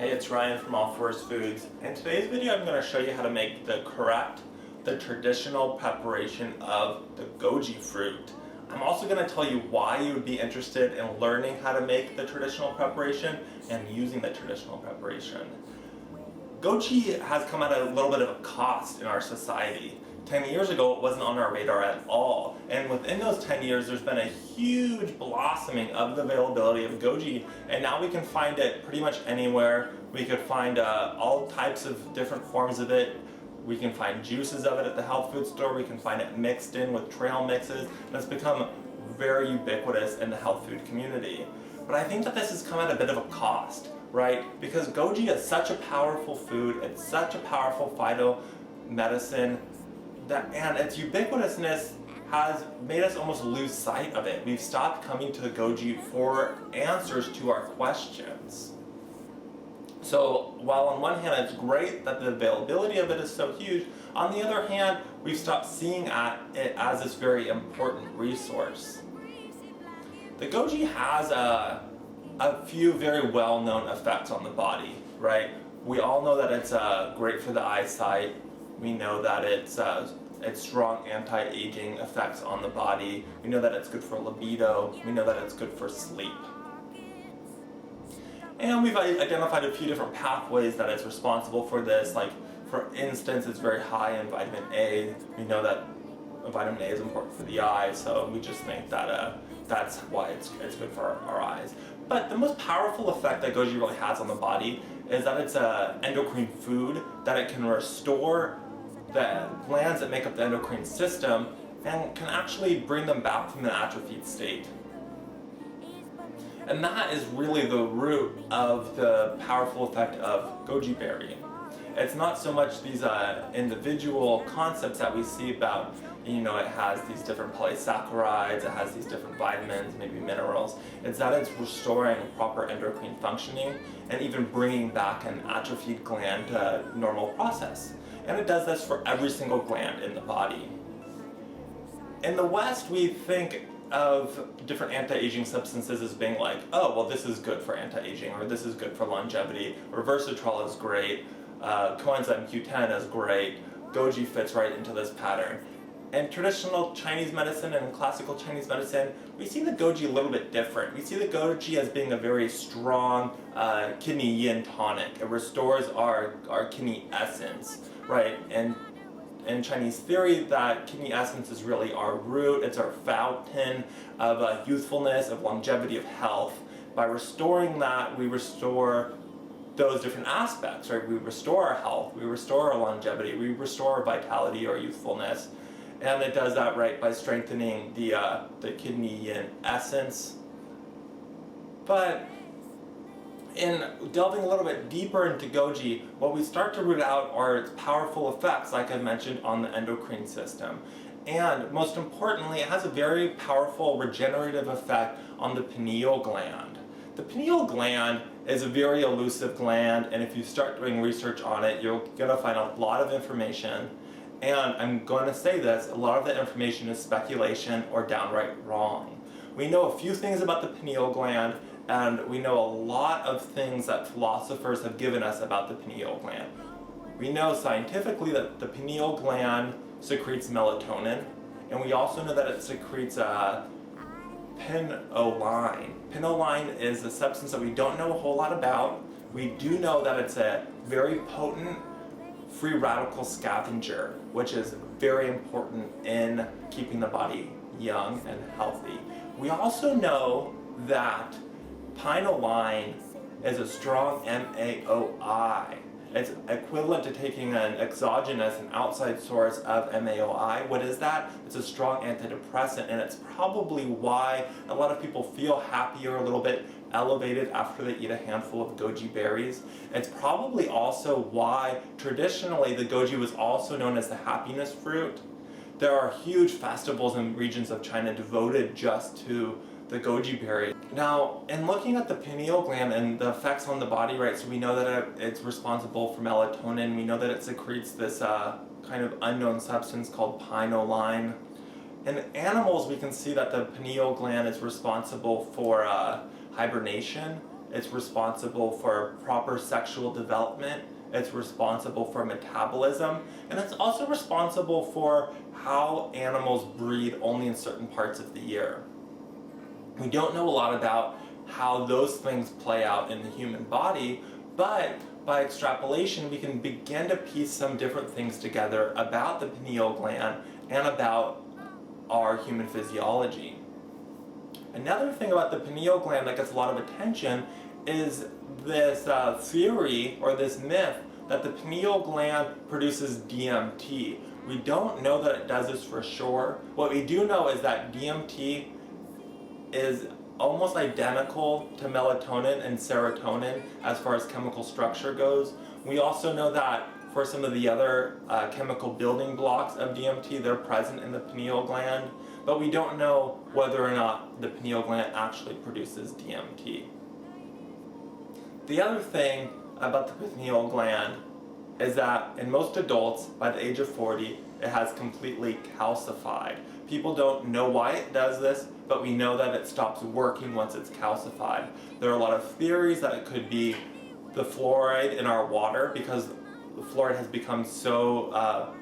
Hey, it's Ryan from All Forest Foods. In today's video, I'm going to show you how to make the traditional preparation of the goji fruit. I'm also going to tell you why you would be interested in learning how to make the traditional preparation and using the traditional preparation. Goji has come at a little bit of a cost in our society. 10 years ago, it wasn't on our radar at all. And within those 10 years, there's been a huge blossoming of the availability of goji. And now we can find it pretty much anywhere. We could find all types of different forms of it. We can find juices of it at the health food store. We can find it mixed in with trail mixes. And it's become very ubiquitous in the health food community. But I think that this has come at a bit of a cost, right? Because goji is such a powerful food. It's such a powerful phytomedicine. And its ubiquitousness has made us almost lose sight of it. We've stopped coming to the goji for answers to our questions. So while on one hand it's great that the availability of it is so huge, on the other hand we've stopped seeing it as this very important resource. The goji has a few very well-known effects on the body, right? We all know that it's great for the eyesight. We know that it's strong anti-aging effects on the body. We know that it's good for libido. We know that it's good for sleep. And we've identified a few different pathways that it's responsible for this. Like, for instance, it's very high in vitamin A. We know that vitamin A is important for the eye, so we just think that that's why it's good for our eyes. But the most powerful effect that goji really has on the body is that it's an endocrine food, that it can restore the glands that make up the endocrine system and can actually bring them back from an atrophied state. And that is really the root of the powerful effect of goji berry. It's not so much these individual concepts that we see about, it has these different polysaccharides, it has these different vitamins, maybe minerals. It's that it's restoring proper endocrine functioning and even bringing back an atrophied gland to normal process. And it does this for every single gland in the body. In the West, we think of different anti-aging substances as being like, oh, well, this is good for anti-aging, or this is good for longevity, resveratrol is great, coenzyme Q10 is great, goji fits right into this pattern. In traditional Chinese medicine and classical Chinese medicine, we see the goji a little bit different. We see the goji as being a very strong kidney yin tonic. It restores our kidney essence, right? And in Chinese theory, that kidney essence is really our root. It's our fountain of youthfulness, of longevity, of health. By restoring that, we restore those different aspects, right? We restore our health, we restore our longevity, we restore our vitality or youthfulness. And it does that, right, by strengthening the kidney yin essence. But in delving a little bit deeper into goji, what we start to root out are its powerful effects, like I mentioned, on the endocrine system. And most importantly, it has a very powerful regenerative effect on the pineal gland. The pineal gland is a very elusive gland, and if you start doing research on it, you're going to find a lot of information. And I'm going to say this, a lot of the information is speculation or downright wrong. We know a few things about the pineal gland, and we know a lot of things that philosophers have given us about the pineal gland. We know scientifically that the pineal gland secretes melatonin, and we also know that it secretes pinoline. Pinoline is a substance that we don't know a whole lot about. We do know that it's a very potent free radical scavenger, which is very important in keeping the body young and healthy. We also know that pinoline is a strong MAOI. It's equivalent to taking an exogenous, an outside source of MAOI. What is that? It's a strong antidepressant, and it's probably why a lot of people feel happier, a little bit elevated after they eat a handful of goji berries. It's probably also why traditionally the goji was also known as the happiness fruit. There are huge festivals in regions of China devoted just to the goji berry. Now, in looking at the pineal gland and the effects on the body, right, so we know that it's responsible for melatonin. We know that it secretes this kind of unknown substance called pinoline. In animals, we can see that the pineal gland is responsible for hibernation It's responsible for proper sexual development. It's responsible for metabolism, and it's also responsible for how animals breed only in certain parts of the year. We don't know a lot about how those things play out in the human body, but by extrapolation we can begin to piece some different things together about the pineal gland and about our human physiology. Another thing about the pineal gland that gets a lot of attention is this theory or this myth that the pineal gland produces DMT. We don't know that it does this for sure. What we do know is that DMT is almost identical to melatonin and serotonin as far as chemical structure goes. We also know that for some of the other chemical building blocks of DMT, they're present in the pineal gland, but we don't know whether or not the pineal gland actually produces DMT. The other thing about the pineal gland is that in most adults, by the age of 40, it has completely calcified. People don't know why it does this, but we know that it stops working once it's calcified. There are a lot of theories that it could be the fluoride in our water, because the fluoride has become so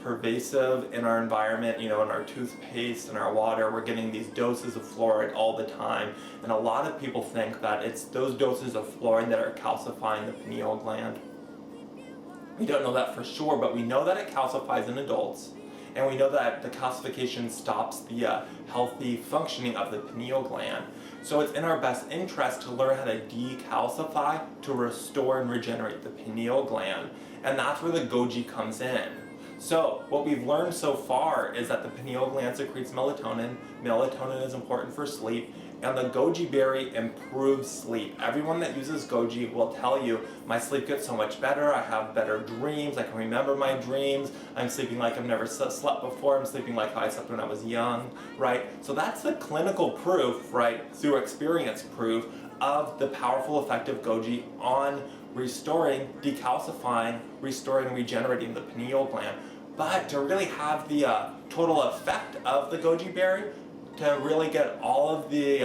pervasive in our environment, in our toothpaste and our water. We're getting these doses of fluoride all the time, and a lot of people think that it's those doses of fluoride that are calcifying the pineal gland. We don't know that for sure, but we know that it calcifies in adults, and we know that the calcification stops the healthy functioning of the pineal gland. So it's in our best interest to learn how to decalcify, to restore and regenerate the pineal gland, and that's where the Goji comes in. So what we've learned so far is that the pineal gland secretes melatonin. Melatonin is important for sleep, and the Goji berry improves sleep. Everyone that uses Goji will tell you, my sleep gets so much better, I have better dreams, I can remember my dreams, I'm sleeping like I've never slept before, I'm sleeping like how I slept when I was young, right? So that's the clinical proof, right, through experience proof of the powerful effect of Goji on restoring, decalcifying, restoring, and regenerating the pineal gland. But to really have the total effect of the Goji berry, to really get all of the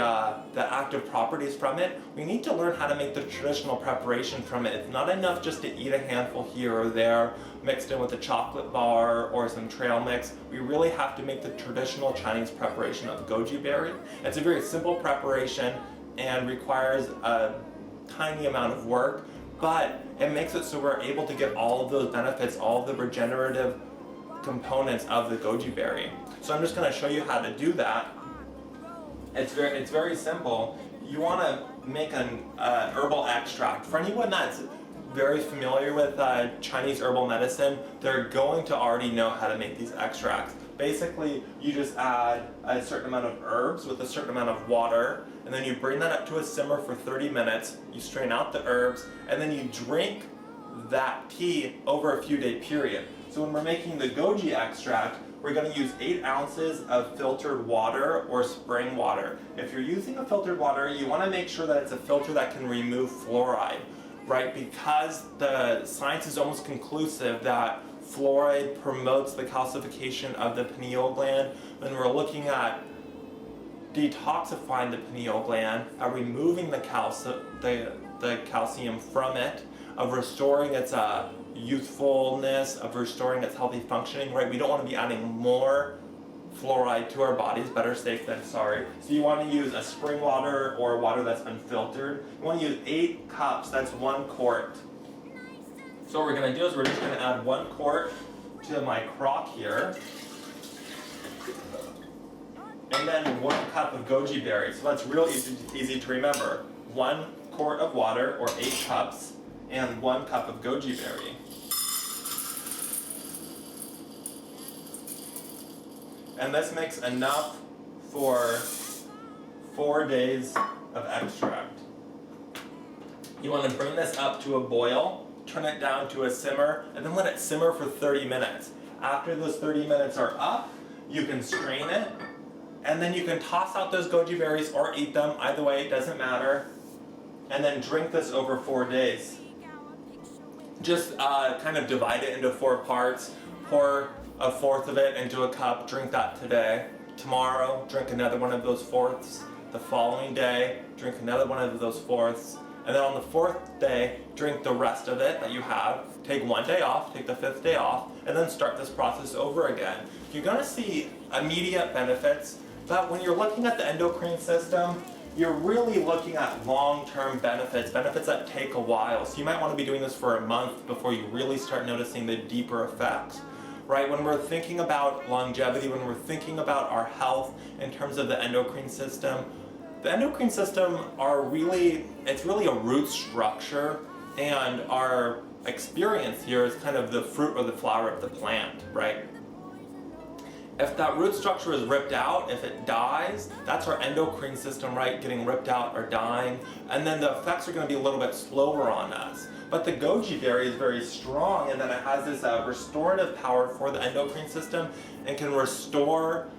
active properties from it, we need to learn how to make the traditional preparation from it. It's not enough just to eat a handful here or there, mixed in with a chocolate bar or some trail mix. We really have to make the traditional Chinese preparation of Goji berry. It's a very simple preparation and requires a tiny amount of work, but it makes it so we're able to get all of those benefits, all of the regenerative components of the Goji berry. So I'm just going to show you how to do that. It's very simple. You want to make an herbal extract. For anyone that's very familiar with Chinese herbal medicine, they're going to already know how to make these extracts. Basically, you just add a certain amount of herbs with a certain amount of water, and then you bring that up to a simmer for 30 minutes, you strain out the herbs, and then you drink that tea over a few day period. So when we're making the Goji extract, we're going to use 8 ounces of filtered water or spring water. If you're using a filtered water, you want to make sure that it's a filter that can remove fluoride, right? Because the science is almost conclusive that fluoride promotes the calcification of the pineal gland. When we're looking at detoxifying the pineal gland, removing the calcium from it, of restoring its youthfulness, of restoring its healthy functioning, right? We don't want to be adding more fluoride to our bodies, better safe than sorry. So you want to use a spring water or water that's unfiltered. You want to use 8 cups, that's 1 quart. So what we're going to do is we're just going to add 1 quart to my crock here. And then 1 cup of Goji berries. So that's real easy to remember. 1 quart of water, or 8 cups, and 1 cup of Goji berry. And this makes enough for 4 days of extract. You want to bring this up to a boil, turn it down to a simmer, and then let it simmer for 30 minutes. After those 30 minutes are up, you can strain it, and then you can toss out those Goji berries or eat them. Either way, it doesn't matter. And then drink this over 4 days. Just kind of divide it into 4 parts. Pour a fourth of it into a cup, drink that today. Tomorrow, drink another one of those fourths. The following day, drink another one of those fourths. And then on the fourth day, drink the rest of it that you have. Take one day off, take the fifth day off, and then start this process over again. You're going to see immediate benefits, but when you're looking at the endocrine system, you're really looking at long-term benefits that take a while. So you might want to be doing this for a month before you really start noticing the deeper effects. Right? When we're thinking about longevity, when we're thinking about our health in terms of the endocrine system it's really a root structure, and our experience here is kind of the fruit or the flower of the plant, right? If that root structure is ripped out, if it dies, that's our endocrine system, right, getting ripped out or dying, and then the effects are going to be a little bit slower on us. But the goji berry is very strong, and then it has this restorative power for the endocrine system and can restore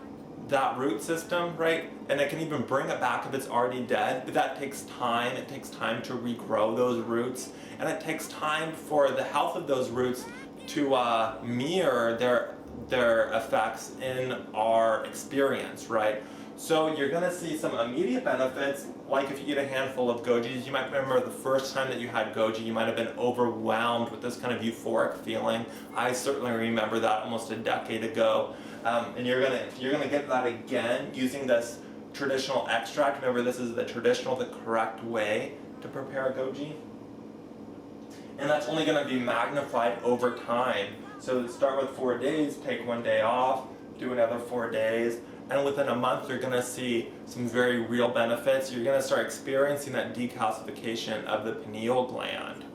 that root system, right? And it can even bring it back if it's already dead, but that takes time. It takes time to regrow those roots, and it takes time for the health of those roots to mirror their effects in our experience, right? So you're gonna see some immediate benefits, like if you eat a handful of gojis. You might remember the first time that you had goji, you might have been overwhelmed with this kind of euphoric feeling. I certainly remember that almost a decade ago. And you're gonna get that again using this traditional extract. Remember, this is the correct way to prepare goji. And that's only gonna be magnified over time. So start with 4 days, take 1 day off, do another 4 days, and within a month you're gonna see some very real benefits. You're gonna start experiencing that decalcification of the pineal gland.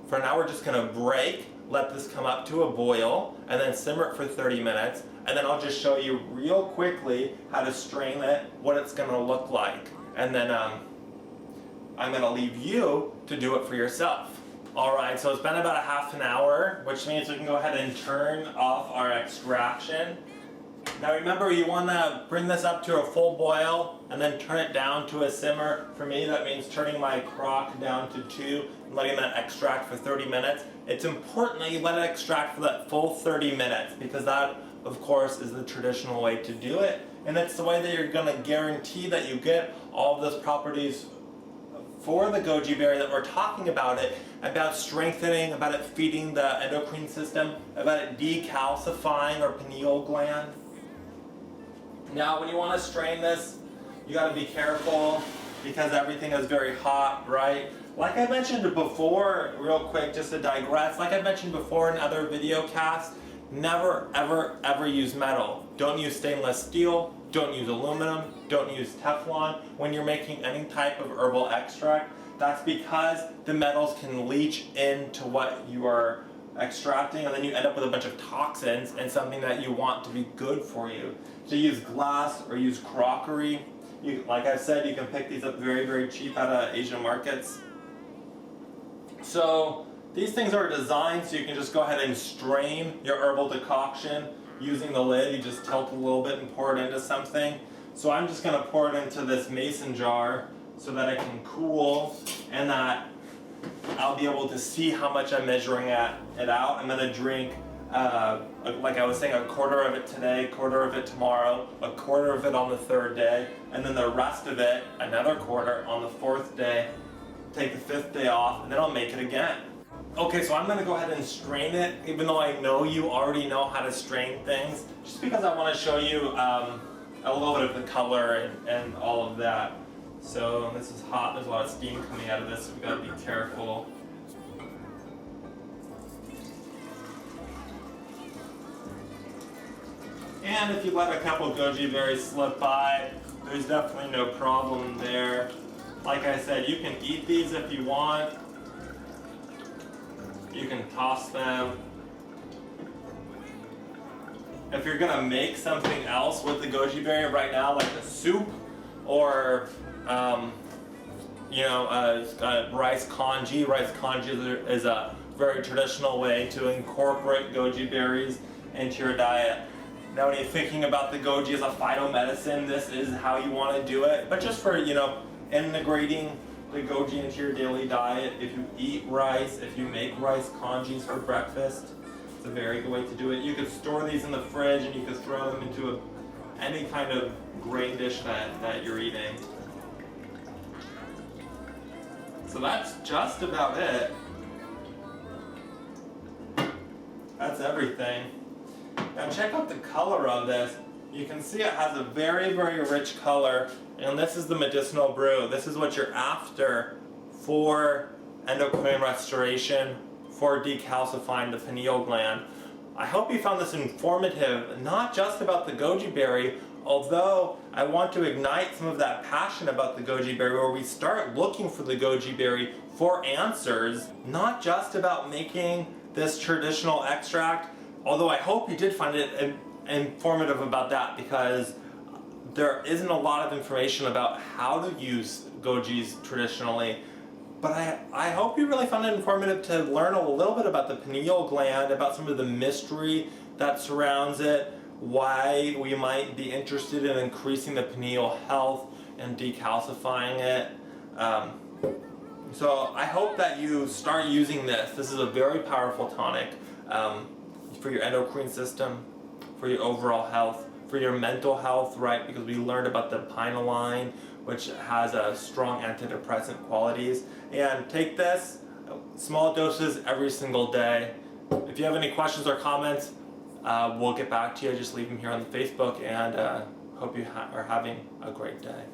For now, we're just gonna break, let this come up to a boil, and then simmer it for 30 minutes, and then I'll just show you real quickly how to strain it, what it's gonna look like, and then I'm gonna leave you to do it for yourself. Alright, so it's been about a half an hour, which means we can go ahead and turn off our extraction. Now remember, you want to bring this up to a full boil and then turn it down to a simmer. For me, that means turning my crock down to 2 and letting that extract for 30 minutes. It's important that you let it extract for that full 30 minutes, because that, of course, is the traditional way to do it. And it's the way that you're going to guarantee that you get all of those properties for the goji berry that we're talking about strengthening, about it feeding the endocrine system, about it decalcifying our pineal gland. Now, when you want to strain this, you got to be careful because everything is very hot, right? Like I mentioned before, real quick, just to digress, like I mentioned before in other video casts, never, ever, ever use metal. Don't use stainless steel, don't use aluminum, don't use Teflon when you're making any type of herbal extract. That's because the metals can leach into what you are extracting, and then you end up with a bunch of toxins and something that you want to be good for you. So use glass or use crockery. Like I said, you can pick these up very, very cheap out of Asian markets. So these things are designed so you can just go ahead and strain your herbal decoction using the lid. You just tilt a little bit and pour it into something. So I'm just going to pour it into this mason jar so that it can cool, and that I'll be able to see how much I'm measuring it out. I'm going to drink, like I was saying, a quarter of it today, a quarter of it tomorrow, a quarter of it on the 3rd day, and then the rest of it, another quarter on the 4th day, take the 5th day off, and then I'll make it again. Okay, so I'm going to go ahead and strain it, even though I know you already know how to strain things, just because I want to show you a little bit of the color and all of that. So this is hot, there's a lot of steam coming out of this, so we've got to be careful. And if you let a couple goji berries slip by, there's definitely no problem there. Like I said, you can eat these if you want. You can toss them. If you're gonna make something else with the goji berry right now, like a soup or rice congee. Rice congee is a very traditional way to incorporate goji berries into your diet. Now, when you're thinking about the goji as a phytomedicine, this is how you want to do it. But just for, integrating the goji into your daily diet, if you eat rice, if you make rice congees for breakfast, it's a very good way to do it. You could store these in the fridge and you could throw them into any kind of grain dish that you're eating. So that's just about it. That's everything. Now check out the color of this. You can see it has a very, very rich color, and this is the medicinal brew. This is what you're after for endocrine restoration, for decalcifying the pineal gland. I hope you found this informative, not just about the goji berry, although I want to ignite some of that passion about the goji berry, where we start looking for the goji berry for answers, not just about making this traditional extract, although I hope you did find it informative about that, because there isn't a lot of information about how to use gojis traditionally. But I hope you really found it informative to learn a little bit about the pineal gland, about some of the mystery that surrounds it, why we might be interested in increasing the pineal health and decalcifying it. So I hope that you start using this. This is a very powerful tonic for your endocrine system, for your overall health, for your mental health, right? Because we learned about the pineal line, which has a strong antidepressant qualities. And take this, small doses every single day. If you have any questions or comments, we'll get back to you. Just leave them here on the Facebook, and hope you are having a great day.